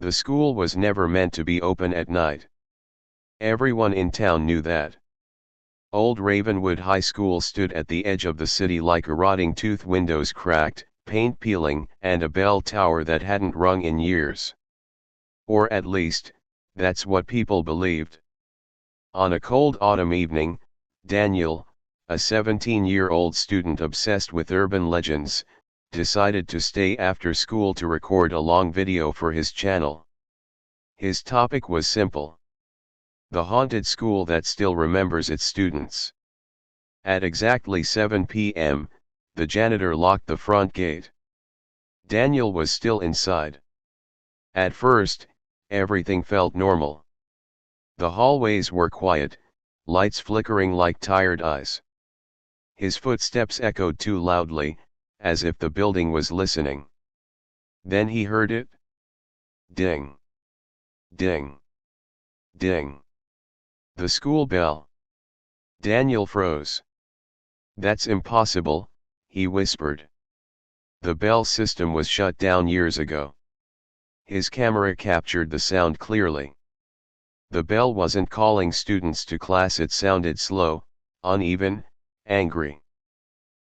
The school was never meant to be open at night. Everyone in town knew that. Old Ravenwood High School stood at the edge of the city like a rotting tooth, windows cracked, paint peeling, and a bell tower that hadn't rung in years. Or at least, that's what people believed. On a cold autumn evening, Daniel, a 17-year-old student obsessed with urban legends, decided to stay after school to record a long video for his channel. His topic was simple: the haunted school that still remembers its students. At exactly 7 p.m., the janitor locked the front gate. Daniel was still inside. At first, everything felt normal. The hallways were quiet, lights flickering like tired eyes. His footsteps echoed too loudly, as if the building was listening. Then he heard it. Ding. Ding. Ding. The school bell. Daniel froze. "That's impossible," he whispered. The bell system was shut down years ago. His camera captured the sound clearly. The bell wasn't calling students to class, it sounded slow, uneven, angry.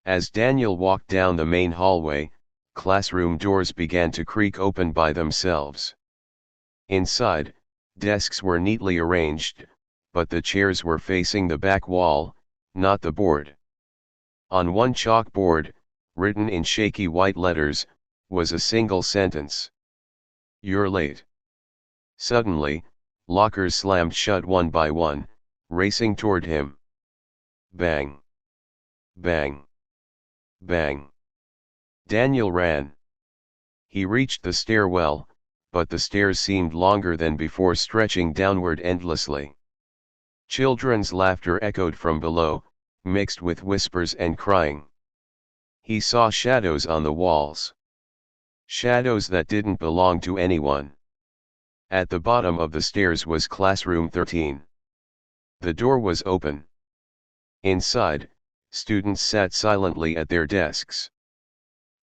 As Daniel walked down the main hallway, classroom doors began to creak open by themselves. Inside, desks were neatly arranged, but the chairs were facing the back wall, not the board. On one chalkboard, written in shaky white letters, was a single sentence: "You're late." Suddenly, lockers slammed shut one by one, racing toward him. Bang. Bang. Bang. Daniel ran. He reached the stairwell, but the stairs seemed longer than before, stretching downward endlessly. Children's laughter echoed from below, mixed with whispers and crying. He saw shadows on the walls. Shadows that didn't belong to anyone. At the bottom of the stairs was classroom 13. The door was open. Inside, students sat silently at their desks.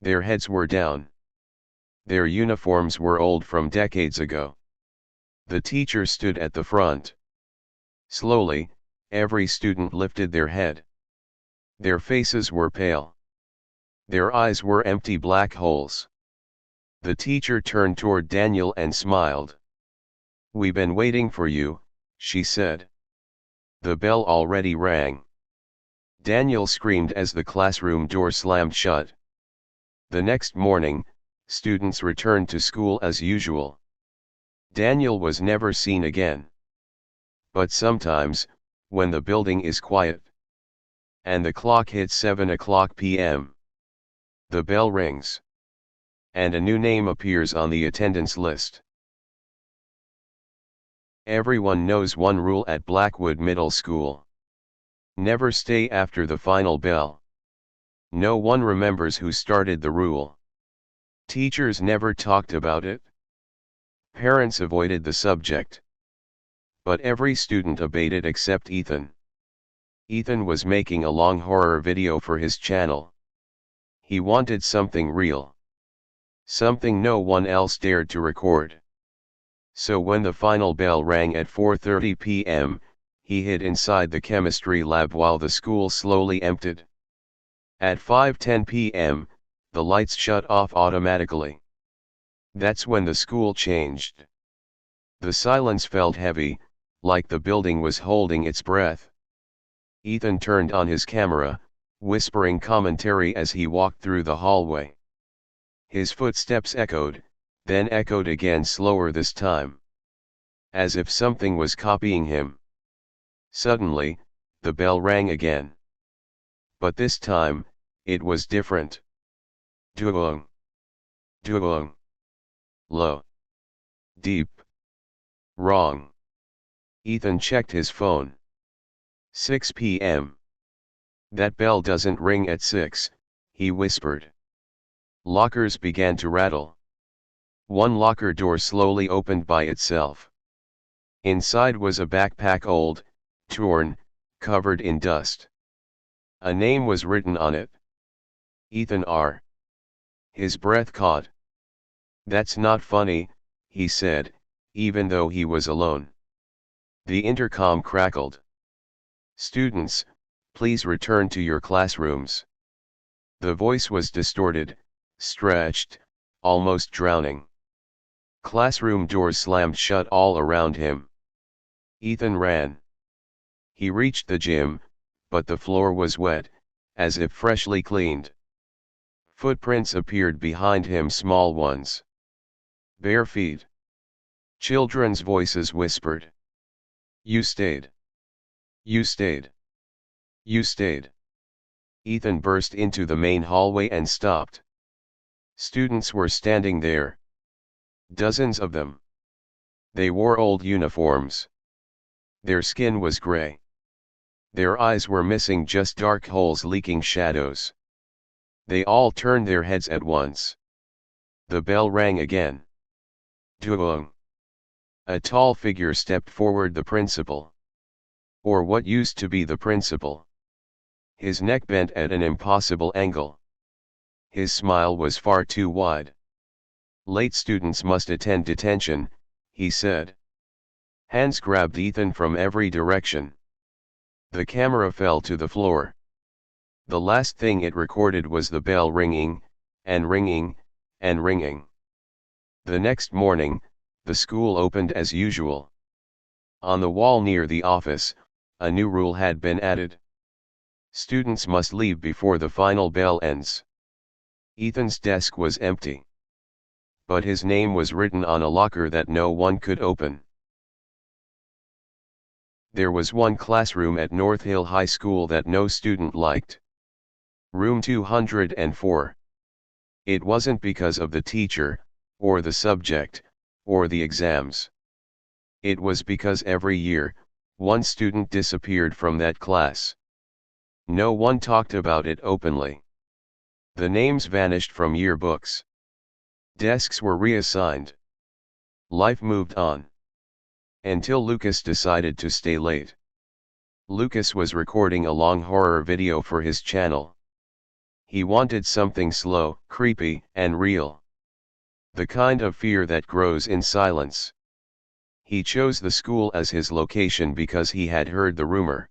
Their heads were down. Their uniforms were old, from decades ago. The teacher stood at the front. Slowly, every student lifted their head. Their faces were pale. Their eyes were empty black holes. The teacher turned toward Daniel and smiled. "We've been waiting for you," she said. The bell already rang. Daniel screamed as the classroom door slammed shut. The next morning, students returned to school as usual. Daniel was never seen again. But sometimes, when the building is quiet, and the clock hits 7 p.m., the bell rings, and a new name appears on the attendance list. Everyone knows one rule at Blackwood Middle School: never stay after the final bell. No one remembers who started the rule. Teachers never talked about it. Parents avoided the subject. But every student obeyed it except Ethan. Ethan was making a long horror video for his channel. He wanted something real. Something no one else dared to record. So when the final bell rang at 4:30 p.m., he hid inside the chemistry lab while the school slowly emptied. At 5:10 p.m., the lights shut off automatically. That's when the school changed. The silence felt heavy, like the building was holding its breath. Ethan turned on his camera, whispering commentary as he walked through the hallway. His footsteps echoed, then echoed again, slower this time. As if something was copying him. Suddenly, the bell rang again. But this time, it was different. Duong. Duong. Low. Deep. Wrong. Ethan checked his phone. 6 p.m. That bell doesn't ring at 6, he whispered. Lockers began to rattle. One locker door slowly opened by itself. Inside was a backpack, old, torn, covered in dust. A name was written on it. Ethan R. His breath caught. "That's not funny," he said, even though he was alone. The intercom crackled. "Students, please return to your classrooms." The voice was distorted, stretched, almost drowning. Classroom doors slammed shut all around him. Ethan ran. He reached the gym, but the floor was wet, as if freshly cleaned. Footprints appeared behind him, small ones. Bare feet. Children's voices whispered. "You stayed. You stayed. You stayed." Ethan burst into the main hallway and stopped. Students were standing there. Dozens of them. They wore old uniforms. Their skin was gray. Their eyes were missing just dark holes leaking shadows. They all turned their heads at once. The bell rang again. Duong. A tall figure stepped forward, the principal. Or what used to be the principal. His neck bent at an impossible angle. His smile was far too wide. "Late students must attend detention," he said. Hands grabbed Ethan from every direction. The camera fell to the floor. The last thing it recorded was the bell ringing, and ringing, and ringing. The next morning, the school opened as usual. On the wall near the office, a new rule had been added. Students must leave before the final bell ends. Ethan's desk was empty. But his name was written on a locker that no one could open. There was one classroom at North Hill High School that no student liked. Room 204. It wasn't because of the teacher, or the subject, or the exams. It was because every year, one student disappeared from that class. No one talked about it openly. The names vanished from yearbooks. Desks were reassigned. Life moved on. Until Lucas decided to stay late. Lucas was recording a long horror video for his channel. He wanted something slow, creepy, and real. The kind of fear that grows in silence. He chose the school as his location because he had heard the rumor.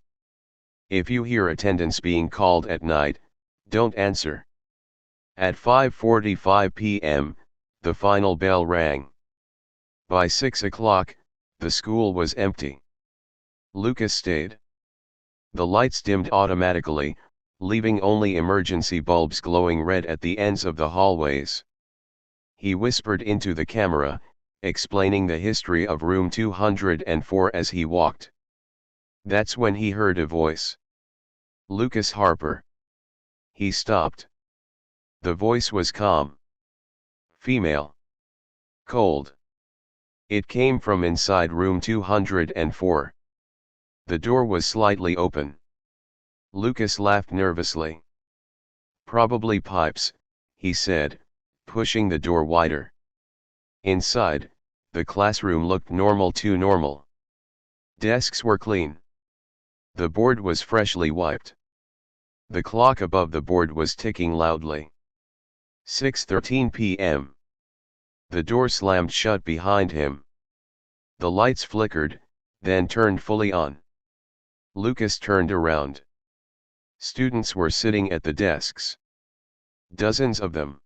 If you hear attendance being called at night, don't answer. At 5:45 p.m., the final bell rang. By 6 o'clock, the school was empty. Lucas stayed. The lights dimmed automatically, leaving only emergency bulbs glowing red at the ends of the hallways. He whispered into the camera, explaining the history of room 204 as he walked. That's when he heard a voice. "Lucas Harper." He stopped. The voice was calm. Female. Cold. It came from inside room 204. The door was slightly open. Lucas laughed nervously. "Probably pipes," he said, pushing the door wider. Inside, the classroom looked normal, too normal. Desks were clean. The board was freshly wiped. The clock above the board was ticking loudly. 6:13 p.m. The door slammed shut behind him. The lights flickered, then turned fully on. Lucas turned around. Students were sitting at the desks. Dozens of them.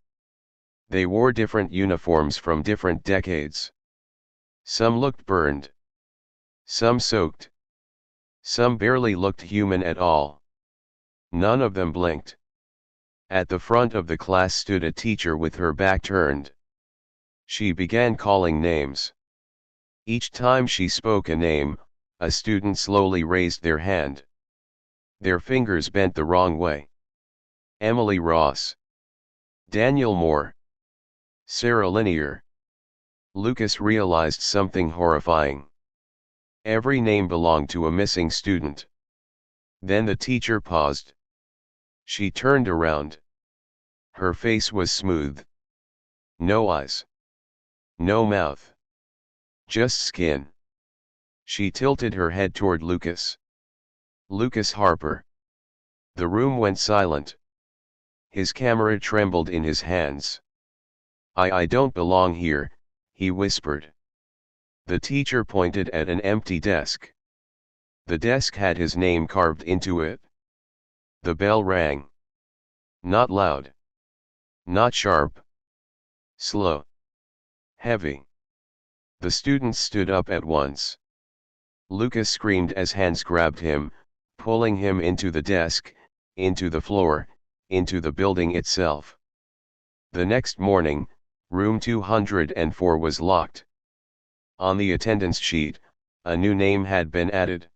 They wore different uniforms from different decades. Some looked burned. Some soaked. Some barely looked human at all. None of them blinked. At the front of the class stood a teacher with her back turned. She began calling names. Each time she spoke a name, a student slowly raised their hand. Their fingers bent the wrong way. Emily Ross. Daniel Moore. Sarah Linier. Lucas realized something horrifying. Every name belonged to a missing student. Then the teacher paused. She turned around. Her face was smooth. No eyes. No mouth. Just skin. She tilted her head toward Lucas. "Lucas Harper." The room went silent. His camera trembled in his hands. I don't belong here," he whispered. The teacher pointed at an empty desk. The desk had his name carved into it. The bell rang. Not loud. Not sharp. Slow. Heavy. The students stood up at once. Lucas screamed as Hans grabbed him, pulling him into the desk, into the floor, into the building itself. The next morning, room 204 was locked. On the attendance sheet, a new name had been added.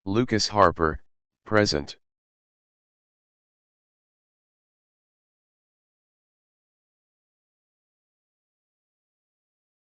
Lucas Harper, present.